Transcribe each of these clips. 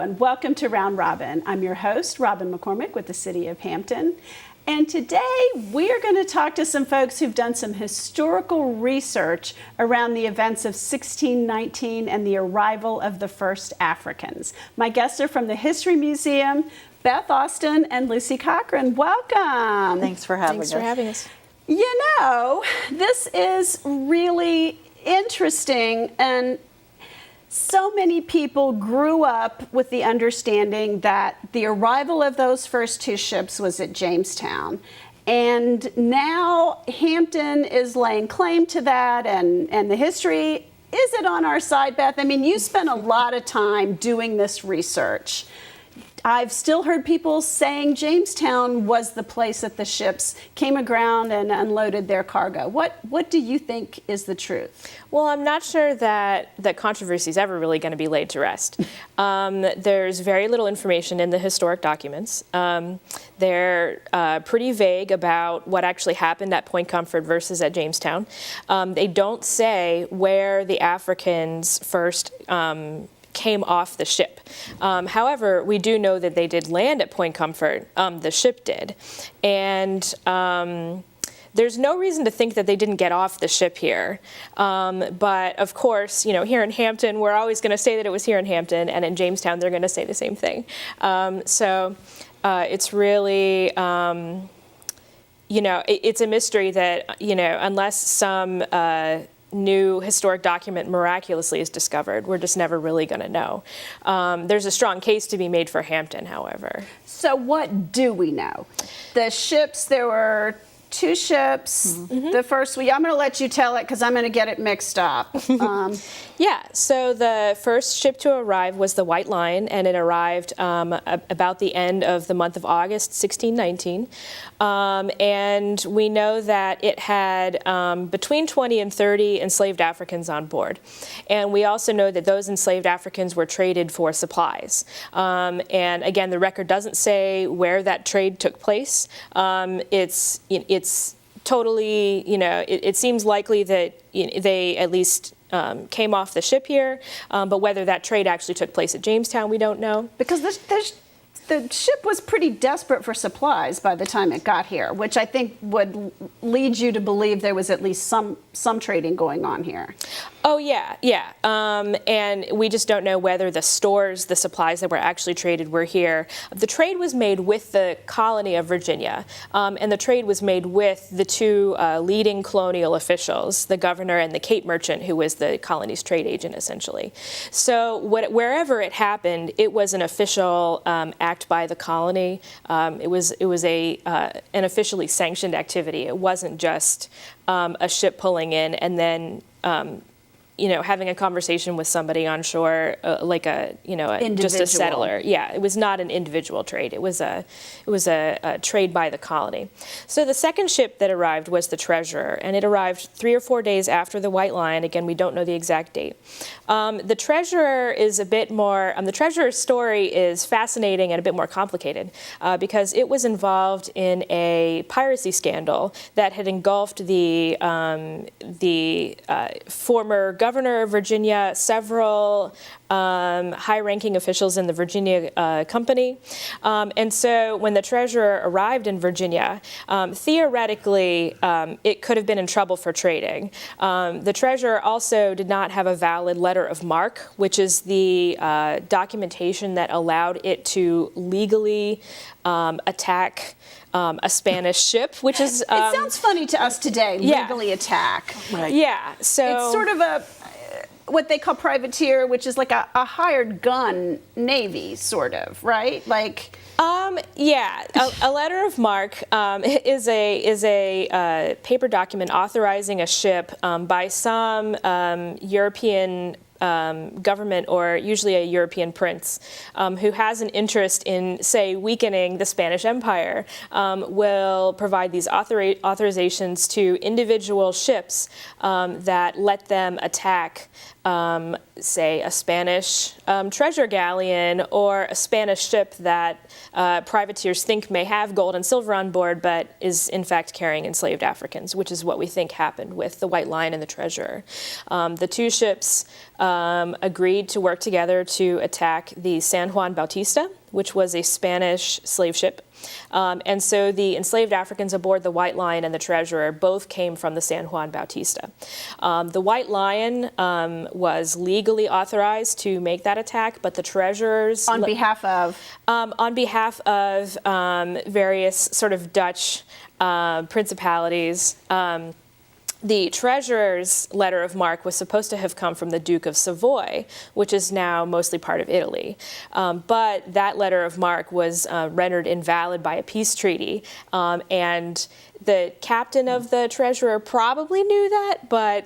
and welcome to Round Robin. I'm your host, Robin McCormick with the City of Hampton. And today we are going to talk to some folks who've done some historical research around the events of 1619 and the arrival of the first Africans. My guests are from the History Museum, Beth Austin and Lucy Cochran. Welcome. Thanks for having us. Thanks for having us. You know, this is really interesting, and so many people grew up with the understanding that the arrival of those first two ships was at Jamestown. And now Hampton is laying claim to that, and the history, is it on our side, Beth? I mean, you spent a lot of time doing this research. I've still heard people saying Jamestown was the place that the ships came aground and unloaded their cargo. What do you think is the truth? Well, I'm not sure that controversy is ever really going to be laid to rest. There's very little information in the historic documents. They're pretty vague about what actually happened at Point Comfort versus at Jamestown. They don't say where the Africans first came off the ship. However, we do know that they did land at Point Comfort, the ship did, and there's no reason to think that they didn't get off the ship here. But of course, you know, here in Hampton, we're always going to say that it was here in Hampton, and in Jamestown, they're going to say the same thing. So it's really, you know, it's a mystery that, you know, unless some new historic document miraculously is discovered, we're just never really going to know. There's a strong case to be made for Hampton, however. So what do we know? The ships, there were two ships. Mm-hmm. The first, I'm going to let you tell it because I'm going to get it mixed up. Yeah, so the first ship to arrive was the White Lion, and it arrived about the end of the month of August, 1619. And we know that it had between 20 and 30 enslaved Africans on board. And we also know that those enslaved Africans were traded for supplies. And again, the record doesn't say where that trade took place. It's totally, you know, it seems likely that they at least came off the ship here, but whether that trade actually took place at Jamestown, we don't know. Because the ship was pretty desperate for supplies by the time it got here, which I think would lead you to believe there was at least some trading going on here. Oh, yeah. And we just don't know whether the stores, the supplies that were actually traded were here. The trade was made with the colony of Virginia, and the trade was made with the two leading colonial officials, the governor and the Cape merchant, who was the colony's trade agent, essentially. So wherever it happened, it was an official act by the colony. It was an officially sanctioned activity. It wasn't just a ship pulling in and then you know, having a conversation with somebody on shore, like just a settler. Yeah, it was not an individual trade. It was a trade by the colony. So the second ship that arrived was the Treasurer, and it arrived 3 or 4 days after the White Lion. Again, we don't know the exact date. The Treasurer is a bit more. The Treasurer's story is fascinating and a bit more complicated because it was involved in a piracy scandal that had engulfed the former governor of Virginia, several high-ranking officials in the Virginia company. And so when the Treasurer arrived in Virginia, theoretically, it could have been in trouble for trading. The Treasurer also did not have a valid letter of marque, which is the documentation that allowed it to legally attack a Spanish ship, which is... it sounds funny to us today, legally attack. Right. Yeah, so... It's sort of what they call privateer, which is like a hired gun navy, sort of, right? Like... Yeah, a letter of marque is a paper document authorizing a ship by some European government, or usually a European prince, who has an interest in, say, weakening the Spanish Empire, will provide these authorizations to individual ships that let them attack, say, a Spanish treasure galleon or a Spanish ship that privateers think may have gold and silver on board, but is in fact carrying enslaved Africans, which is what we think happened with the White Lion and the Treasurer. The two ships agreed to work together to attack the San Juan Bautista, which was a Spanish slave ship. And so the enslaved Africans aboard the White Lion and the Treasurer both came from the San Juan Bautista. The White Lion was legally authorized to make that attack, but the Treasurers... On behalf of? On behalf of various sort of Dutch principalities. The Treasurer's letter of marque was supposed to have come from the Duke of Savoy, which is now mostly part of Italy. But that letter of marque was rendered invalid by a peace treaty. And the captain of the Treasurer probably knew that, but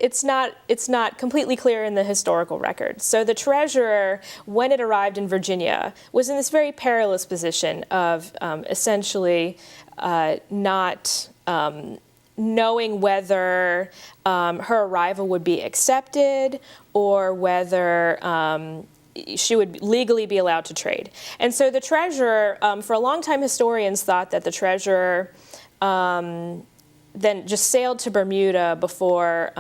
it's not completely clear in the historical record. So the Treasurer, when it arrived in Virginia, was in this very perilous position of essentially not... knowing whether her arrival would be accepted or whether she would legally be allowed to trade. And so the Treasurer, for a long time, historians thought that the Treasurer then just sailed to Bermuda before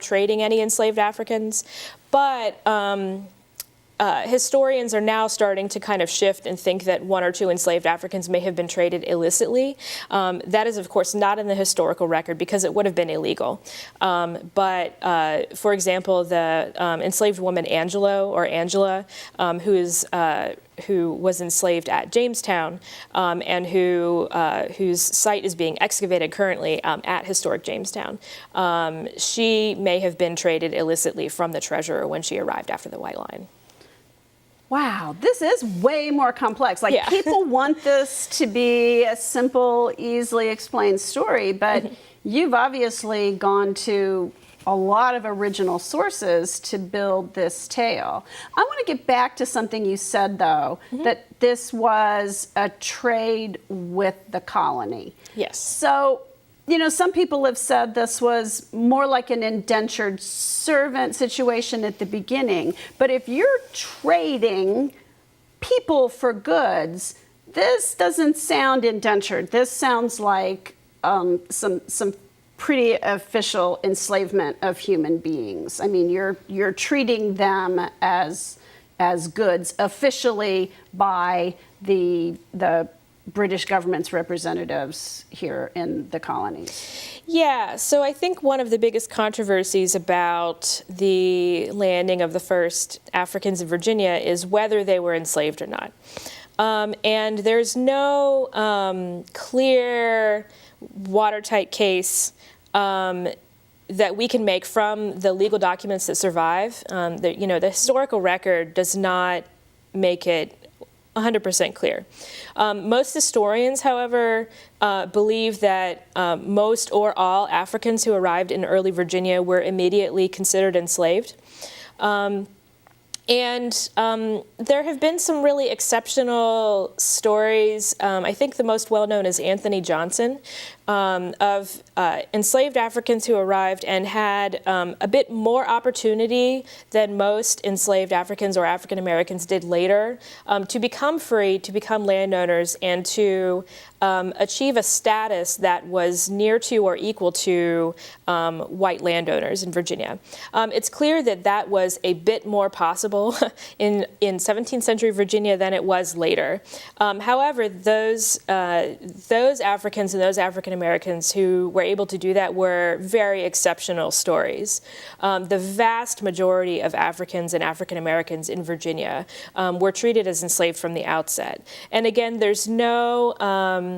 trading any enslaved Africans. But historians are now starting to kind of shift and think that one or two enslaved Africans may have been traded illicitly. That is, of course, not in the historical record because it would have been illegal. But, for example, the enslaved woman Angela, who was enslaved at Jamestown and whose site is being excavated currently at historic Jamestown, she may have been traded illicitly from the Treasurer when she arrived after the White Line. Wow, this is way more complex. Like, Yeah. people want this to be a simple, easily explained story, but you've obviously gone to a lot of original sources to build this tale. I want to get back to something you said, though, that this was a trade with the colony. Yes. So, you know, some people have said this was more like an indentured servant situation at the beginning. But if you're trading people for goods, this doesn't sound indentured. This sounds like some pretty official enslavement of human beings. I mean, you're treating them as goods officially by the British government's representatives here in the colonies. Yeah, so I think one of the biggest controversies about the landing of the first Africans in Virginia is whether they were enslaved or not. And there's no clear, watertight case that we can make from the legal documents that survive. The historical record does not make it 100% clear. Most historians, however, believe that most or all Africans who arrived in early Virginia were immediately considered enslaved. And there have been some really exceptional stories. I think the most well-known is Anthony Johnson, of enslaved Africans who arrived and had a bit more opportunity than most enslaved Africans or African Americans did later to become free, to become landowners, and to achieve a status that was near to or equal to white landowners in Virginia. It's clear that that was a bit more possible in 17th century Virginia than it was later. However, those Africans and those African Americans who were able to do that were very exceptional stories. The vast majority of Africans and African Americans in Virginia were treated as enslaved from the outset. And again, there's no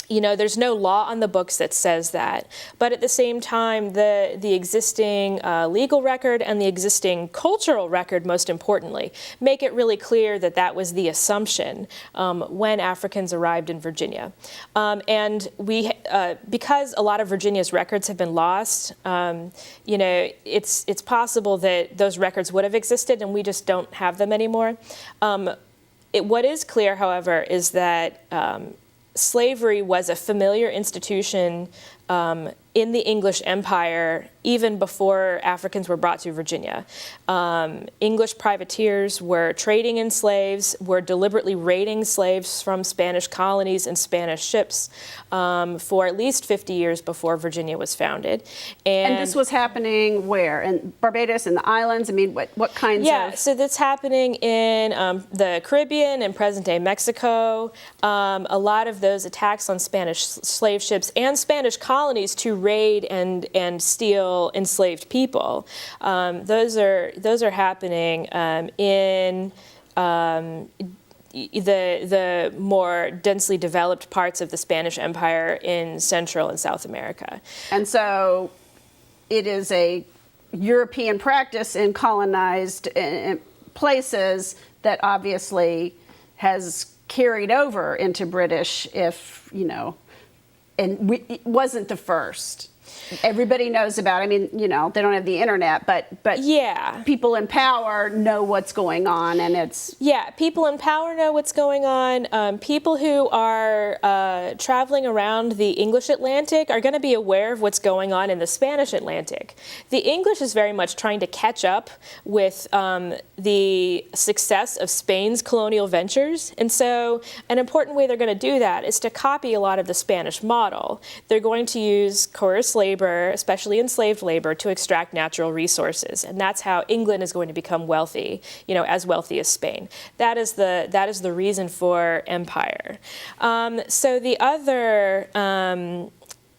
there's no law on the books that says that. But at the same time, the existing legal record and the existing cultural record, most importantly, make it really clear that that was the assumption when Africans arrived in Virginia. And because a lot of Virginia's records have been lost, it's possible that those records would have existed and we just don't have them anymore. What is clear, however, is that slavery was a familiar institution in the English Empire, even before Africans were brought to Virginia. English privateers were trading in slaves, were deliberately raiding slaves from Spanish colonies and Spanish ships for at least 50 years before Virginia was founded. And this was happening where? In Barbados and the islands? I mean, what kinds of? Yeah, so that's happening in the Caribbean and present-day Mexico. A lot of those attacks on Spanish slave ships and Spanish colonies to raid and steal enslaved people. Those are happening in the more densely developed parts of the Spanish Empire in Central and South America. And so it is a European practice in colonized places that obviously has carried over into British, if, you know, and it wasn't the first. Everybody knows about it. I mean, you know, they don't have the internet, but yeah, people in power know what's going on, and it's... Yeah, people in power know what's going on. People who are traveling around the English Atlantic are going to be aware of what's going on in the Spanish Atlantic. The English is very much trying to catch up with the success of Spain's colonial ventures, and so an important way they're going to do that is to copy a lot of the Spanish model. They're going to use coerced labor, especially enslaved labor, to extract natural resources, and that's how England is going to become wealthy, you know, as wealthy as Spain. That is the reason for empire. So the other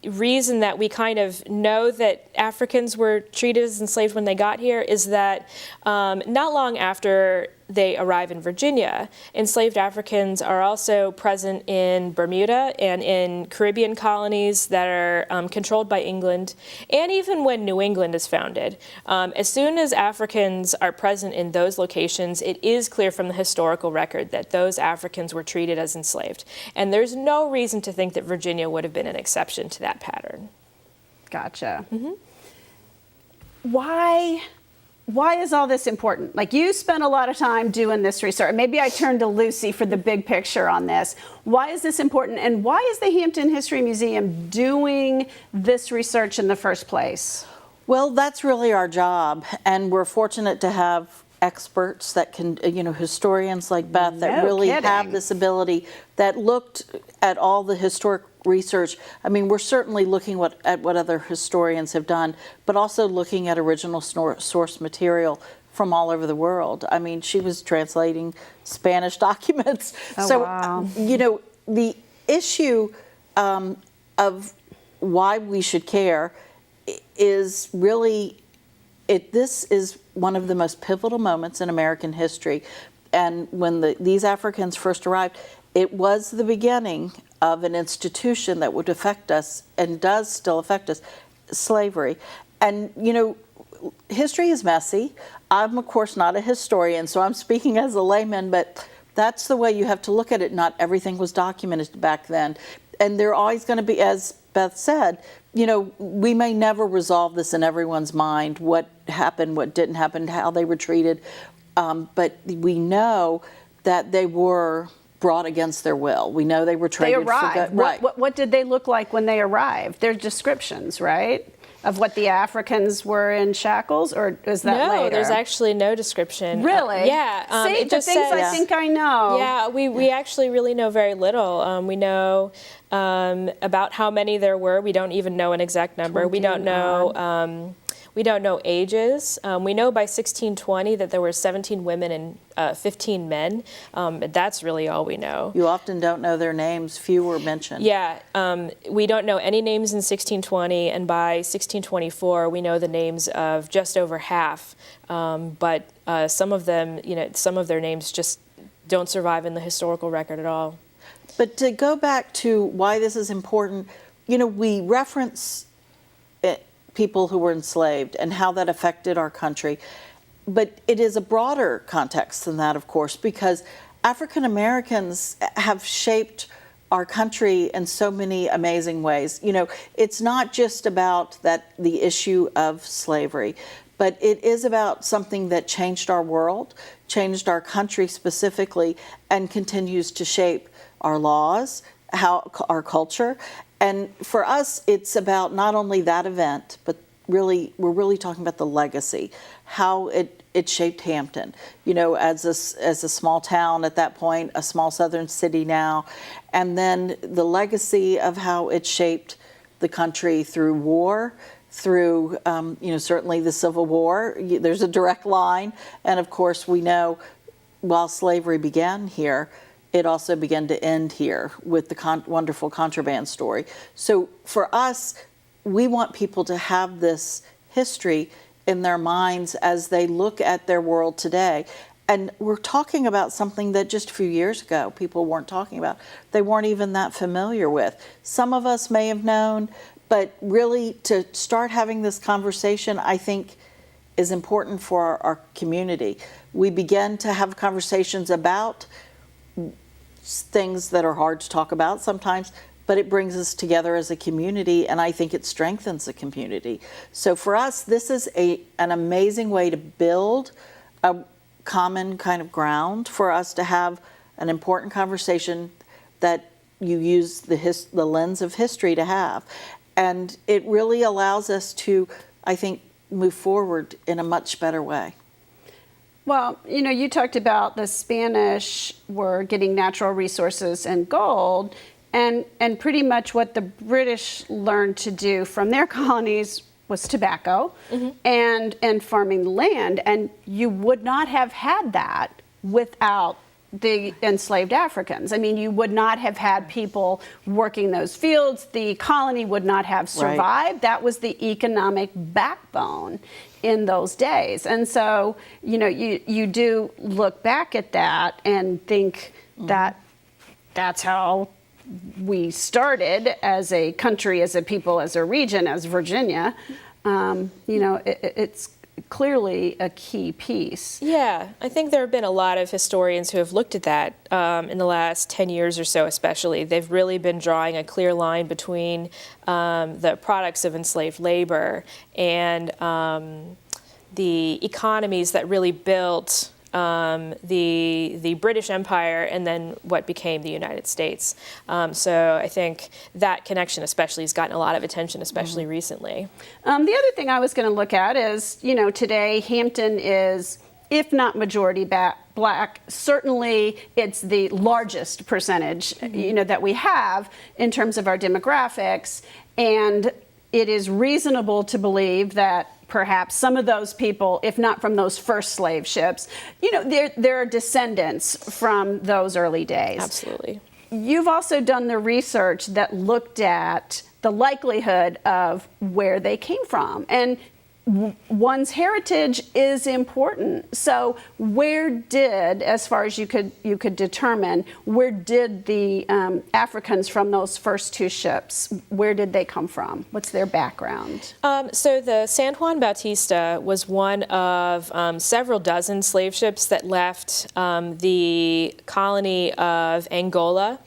reason that we kind of know that Africans were treated as enslaved when they got here is that not long after they arrive in Virginia, enslaved Africans are also present in Bermuda and in Caribbean colonies that are controlled by England, and even when New England is founded. As soon as Africans are present in those locations, it is clear from the historical record that those Africans were treated as enslaved. And there's no reason to think that Virginia would have been an exception to that pattern. Gotcha. Mm-hmm. Why is all this important? Like, you spent a lot of time doing this research. Maybe I turn to Lucy for the big picture on this. Why is this important? And why is the Hampton History Museum doing this research in the first place? Well, that's really our job. And we're fortunate to have experts that can, you know, historians like Beth that really have this ability, that looked at all the historic research. I mean, we're certainly looking at what other historians have done, but also looking at original source material from all over the world. I mean, she was translating Spanish documents. Oh, so, wow. You know, the issue of why we should care is really, this is one of the most pivotal moments in American history. And when these Africans first arrived, it was the beginning of an institution that would affect us, and does still affect us, slavery. And, you know, history is messy. I'm, of course, not a historian, so I'm speaking as a layman, but that's the way you have to look at it. Not everything was documented back then. And they're always going to be, as Beth said, you know, we may never resolve this in everyone's mind, what happened, what didn't happen, how they were treated. But we know that they were brought against their will. We know they were traded. They arrived. What did they look like when they arrived? There's descriptions, right, of what the Africans were in shackles, or is that later? No, there's actually no description. Really? Yeah. See, it the just things says, I think I know. Yeah, we actually really know very little. We know about how many there were. We don't even know an exact number. We don't know. We don't know ages. We know by 1620 that there were 17 women and 15 men. That's really all we know. You often don't know their names. Few were mentioned. Yeah, we don't know any names in 1620, and by 1624 we know the names of just over half. But some of them, you know, some of their names just don't survive in the historical record at all. But to go back to why this is important, you know, we reference people who were enslaved and how that affected our country. But it is a broader context than that, of course, because African Americans have shaped our country in so many amazing ways. You know, it's not just about the issue of slavery, but it is about something that changed our world, changed our country specifically, and continues to shape our laws, our culture. And for us, it's about not only that event, but we're really talking about the legacy, how it shaped Hampton, as a small town at that point, a small southern city now, and then the legacy of how it shaped the country through war, through, certainly the Civil War. There's a direct line. And of course, we know while slavery began here, it also began to end here with the wonderful contraband story. So for us, we want people to have this history in their minds as they look at their world today. And we're talking about something that just a few years ago people weren't talking about. They weren't even that familiar with. Some of us may have known, but really to start having this conversation, I think, is important for our community. We begin to have conversations about things that are hard to talk about sometimes, but it brings us together as a community, and I think it strengthens the community. So for us, this is an amazing way to build a common kind of ground for us to have an important conversation that you use the lens of history to have. And it really allows us to, I think, move forward in a much better way. Well, you talked about the Spanish were getting natural resources and gold, and pretty much what the British learned to do from their colonies was tobacco and farming the land. And you would not have had that without the enslaved Africans. I mean, you would not have had people working those fields. The colony would not have survived. Right. That was the economic backbone in those days. And so, you do look back at that and think that that's how we started as a country, as a people, as a region, as Virginia. It's clearly a key piece. Yeah, I think there have been a lot of historians who have looked at that in the last 10 years or so especially. They've really been drawing a clear line between the products of enslaved labor and the economies that really built the British Empire and then what became the United States. So I think that connection especially has gotten a lot of attention, especially recently. The other thing I was going to look at is, today Hampton is, if not majority black, certainly it's the largest percentage, that we have in terms of our demographics. And it is reasonable to believe that perhaps some of those people, if not from those first slave ships, there are descendants from those early days. Absolutely. You've also done the research that looked at the likelihood of where they came from. And one's heritage is important. So where did, as far as you could determine, where did the Africans from those first two ships, where did they come from? What's their background? So the San Juan Bautista was one of several dozen slave ships that left the colony of Angola,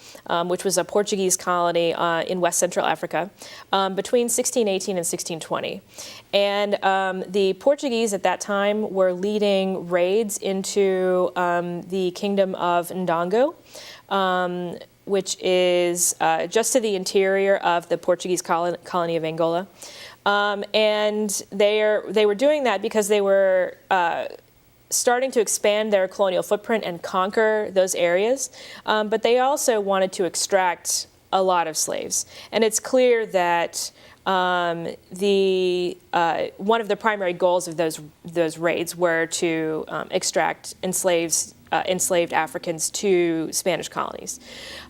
which was a Portuguese colony in West Central Africa, between 1618 and 1620. And the Portuguese at that time were leading raids into the kingdom of Ndongo, which is just to the interior of the Portuguese colony of Angola. And they were doing that because they were starting to expand their colonial footprint and conquer those areas. But they also wanted to extract a lot of slaves. And it's clear that one of the primary goals of those raids were to extract enslaved Africans to Spanish colonies.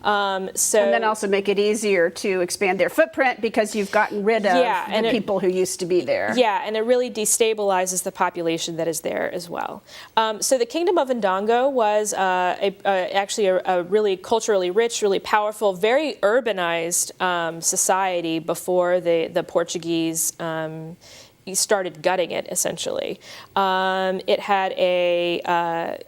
And then also make it easier to expand their footprint because you've gotten rid of the people who used to be there. Yeah, and it really destabilizes the population that is there as well. So the Kingdom of Ndongo was actually a really culturally rich, really powerful, very urbanized society before the Portuguese started gutting it, essentially. It had a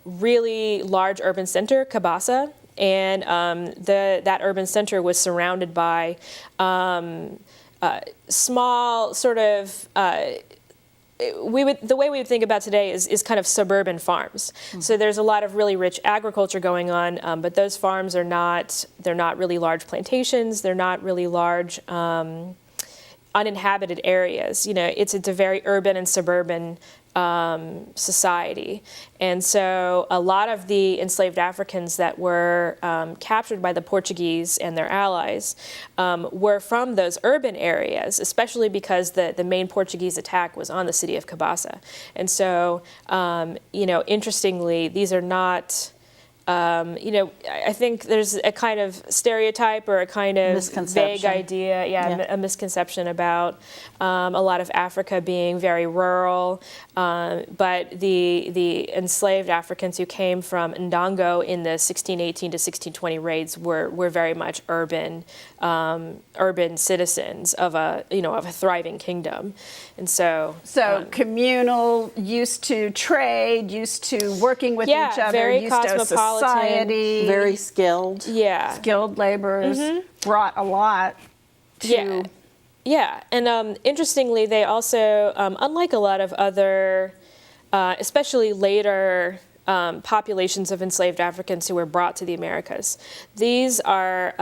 really large urban center, Cabasa, and that urban center was surrounded by small sort of the way we would think about today is kind of suburban farms. So there's a lot of really rich agriculture going on, but those farms are they're not really large plantations. They're not really large uninhabited areas. It's a very urban and suburban society. And so a lot of the enslaved Africans that were captured by the Portuguese and their allies were from those urban areas, especially because the main Portuguese attack was on the city of Cabasa. And so, interestingly, these are not, I think there's a kind of stereotype or a kind of vague idea, a misconception about a lot of Africa being very rural, but the enslaved Africans who came from Ndongo in the 1618 to 1620 raids were very much urban citizens of a thriving kingdom, and so communal, used to trade, used to working with each other, very used to society, very skilled, skilled laborers, brought a lot to. Yeah, and interestingly, they also, unlike a lot of other, especially later populations of enslaved Africans who were brought to the Americas, these are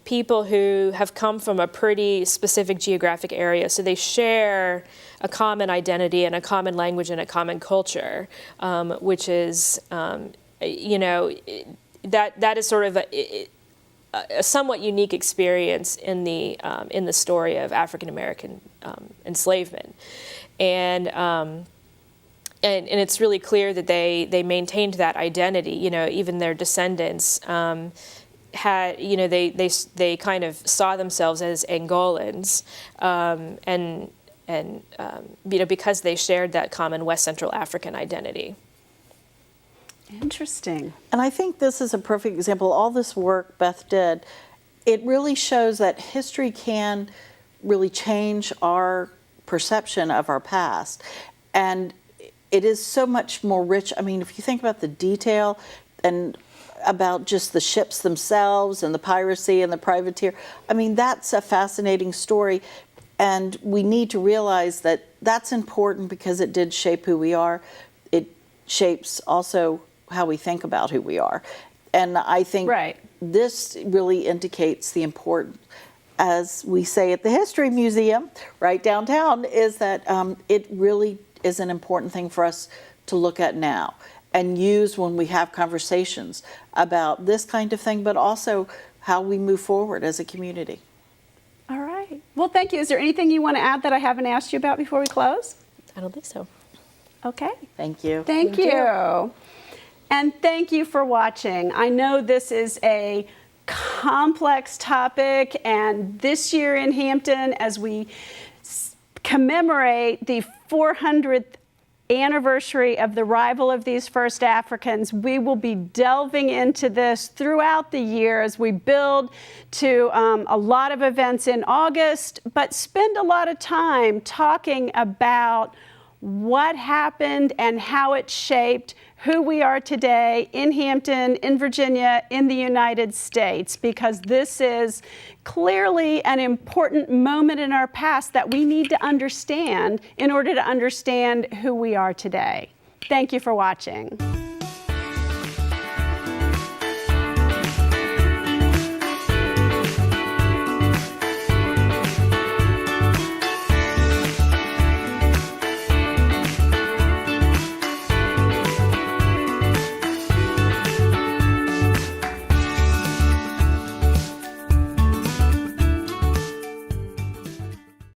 people who have come from a pretty specific geographic area, so they share a common identity and a common language and a common culture, which is, that is sort of a somewhat unique experience in the story of African American enslavement, and it's really clear that they maintained that identity. Even their descendants had, they kind of saw themselves as Angolans, and because they shared that common West Central African identity. Interesting. And I think this is a perfect example. All this work Beth did, it really shows that history can really change our perception of our past. And it is so much more rich. I mean, if you think about the detail and about just the ships themselves and the piracy and the privateer, I mean, that's a fascinating story. And we need to realize that that's important because it did shape who we are. It shapes also how we think about who we are. And I think this really indicates the importance, as we say at the History Museum right downtown, is that it really is an important thing for us to look at now and use when we have conversations about this kind of thing, but also how we move forward as a community. All right. Well, thank you. Is there anything you want to add that I haven't asked you about before we close? I don't think so. Okay. Thank you. Thank you. And thank you for watching. I know this is a complex topic, and this year in Hampton, as we commemorate the 400th anniversary of the arrival of these first Africans, we will be delving into this throughout the year as we build to a lot of events in August, but spend a lot of time talking about what happened and how it shaped who we are today in Hampton, in Virginia, in the United States, because this is clearly an important moment in our past that we need to understand in order to understand who we are today. Thank you for watching.